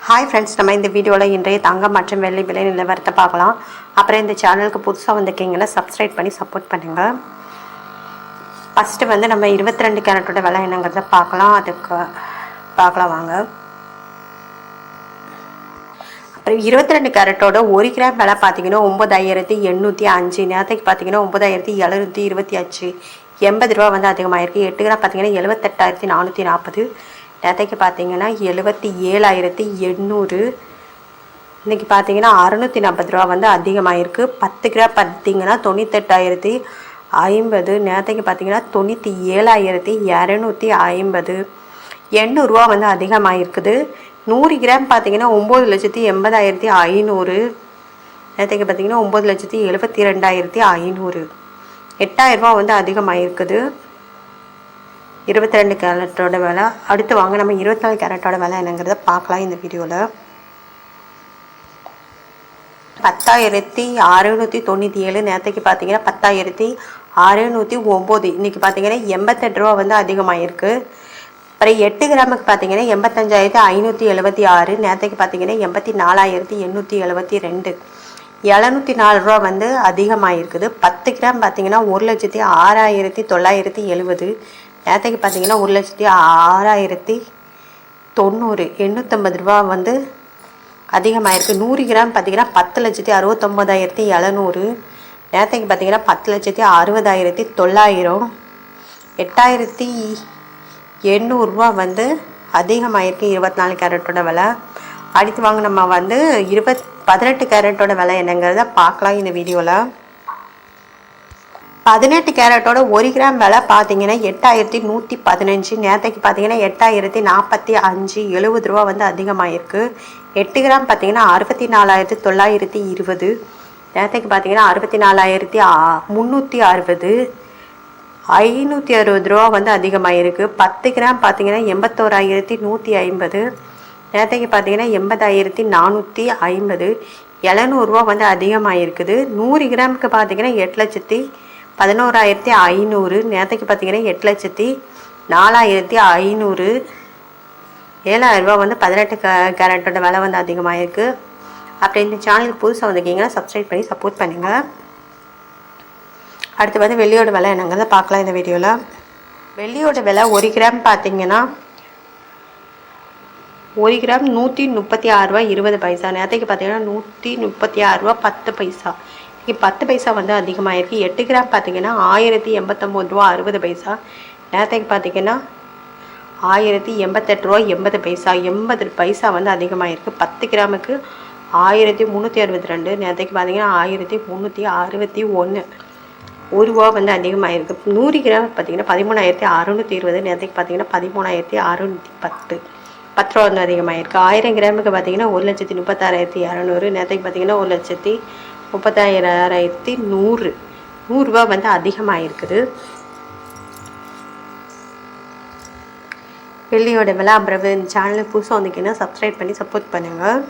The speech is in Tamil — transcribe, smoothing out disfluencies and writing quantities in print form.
ஹாய் ஃப்ரெண்ட்ஸ், நம்ம இந்த வீடியோவில் இன்றைய தங்கம் மற்றும் வெள்ளி விலை நிலவரத்தை பார்க்கலாம். அப்புறம் இந்த சேனலுக்கு புதுசாக வந்திருக்கீங்கன்னா சப்ஸ்கிரைப் பண்ணி சப்போர்ட் பண்ணுங்கள். ஃபஸ்ட்டு வந்து நம்ம 22 கேரட்டோட விலை என்னங்கிறத பார்க்கலாம். அதுக்கு பார்க்கலாம் வாங்க. அப்புறம் 22 கேரட்டோட 1 கிராம் விலை பார்த்தீங்கன்னா 9805. நேரத்துக்கு பார்த்தீங்கன்னா 9725 80 வந்து அதிகமாகிருக்கு. 8 கிராம் பார்த்தீங்கன்னா 78440. நேற்றைக்கு பார்த்தீங்கன்னா 77800. இன்றைக்கி பார்த்தீங்கன்னா 640 வந்து அதிகமாகிருக்கு. 10 கிராம் பார்த்தீங்கன்னா 98,050. நேற்றைக்கு பார்த்தீங்கன்னா 97,250. 800 வந்து அதிகமாகிருக்குது. 100 கிராம் பார்த்தீங்கன்னா 9,80,500. நேற்றைக்கு பார்த்தீங்கன்னா 9,72,500. 8000 வந்து அதிகமாகிருக்குது 22 கேரட்டோட விலை. அடுத்து வாங்க நம்ம 24 கேரட்டோட விலை என்னங்கிறத பார்க்கலாம் இந்த வீடியோவில். 10,697. நேரத்துக்கு பார்த்தீங்கன்னா 10,609. இன்றைக்கி பார்த்தீங்கன்னா 88 வந்து அதிகமாகிருக்கு. அப்புறம் 8 கிராமுக்கு பார்த்தீங்கன்னா 85,576. நேரத்துக்கு பார்த்தீங்கன்னா 84,872. 704 வந்து அதிகமாகிருக்குது. 10 கிராம் பார்த்தீங்கன்னா 1,06,970. நேரத்துக்கு பார்த்தீங்கன்னா 1,06,090. 850 வந்து அதிகமாகிருக்கு. 100 கிராம் பார்த்தீங்கன்னா 10,69,700. நேரத்துக்கு பார்த்தீங்கன்னா 10,60,900. 8,800 வந்து அதிகமாகிருக்கு 24 கேரட்டோட விலை. அடுத்து வாங்க நம்ம வந்து 18 கேரட்டோட விலை என்னங்கிறத பார்க்கலாம் இந்த வீடியோவில். 18 கேரட்டோட 1 கிராம் விலை பார்த்தீங்கன்னா 8,115. நேரத்துக்கு பார்த்தீங்கன்னா 8,045. 70 வந்து அதிகமாகிருக்கு. 8 கிராம் பார்த்தீங்கன்னா 64,920. நேரத்துக்கு பார்த்தீங்கன்னா 64,360. 560 வந்து அதிகமாகிருக்கு. 10 கிராம் பார்த்தீங்கன்னா 81,150. நேரத்துக்கு பார்த்தீங்கன்னா 80,450. 700 வந்து அதிகமாகிருக்குது. 100 கிராமுக்கு பார்த்தீங்கன்னா 8,11,500. நேரத்துக்கு பார்த்தீங்கன்னா 8,04,500. 7,000 வந்து 18 கேரட்டோட விலை வந்து அதிகமாகிருக்கு. அப்படி இந்த சேனலுக்கு புதுசாக வந்திருக்கீங்கன்னா சப்ஸ்கிரைப் பண்ணி சப்போர்ட் பண்ணுங்கள். அடுத்து வந்து வெள்ளியோட விலை என்னங்கிறத பார்க்கலாம் இந்த வீடியோவில். வெள்ளியோட விலை 1 கிராம் பார்த்தீங்கன்னா 1 கிராம் 136.20. நேரத்துக்கு பார்த்தீங்கன்னா 136.10. 10 பைசா வந்து அதிகமாகிருக்கு. 8 கிராம் பார்த்தீங்கன்னா 1,089.60. நேரத்துக்கு பார்த்தீங்கன்னா 1,088.80. 80 பைசா வந்து அதிகமாகிருக்கு. 10 கிராமுக்கு 1,362. நேரத்துக்கு பார்த்தீங்கன்னா 1,361. 1 ரூபா வந்து அதிகமாகிருக்கு. 100 கிராம் பார்த்தீங்கன்னா 13,620. நேரத்துக்கு பார்த்தீங்கன்னா 13,610. 10 ரூபா வந்து அதிகமாகிருக்கு. 1000 கிராமுக்கு பார்த்தீங்கன்னா 1,36,200. நேரத்துக்கு பார்த்தீங்கன்னா 1,30,100. 100 ரூபா வந்து அதிகமாகிருக்குது வெள்ளியோட விலை. அப்புறம் இந்த சேனலுக்கு புதுசாக வந்திருக்கீங்கன்னா சப்ஸ்கிரைப் பண்ணி சப்போர்ட் பண்ணுங்கள்.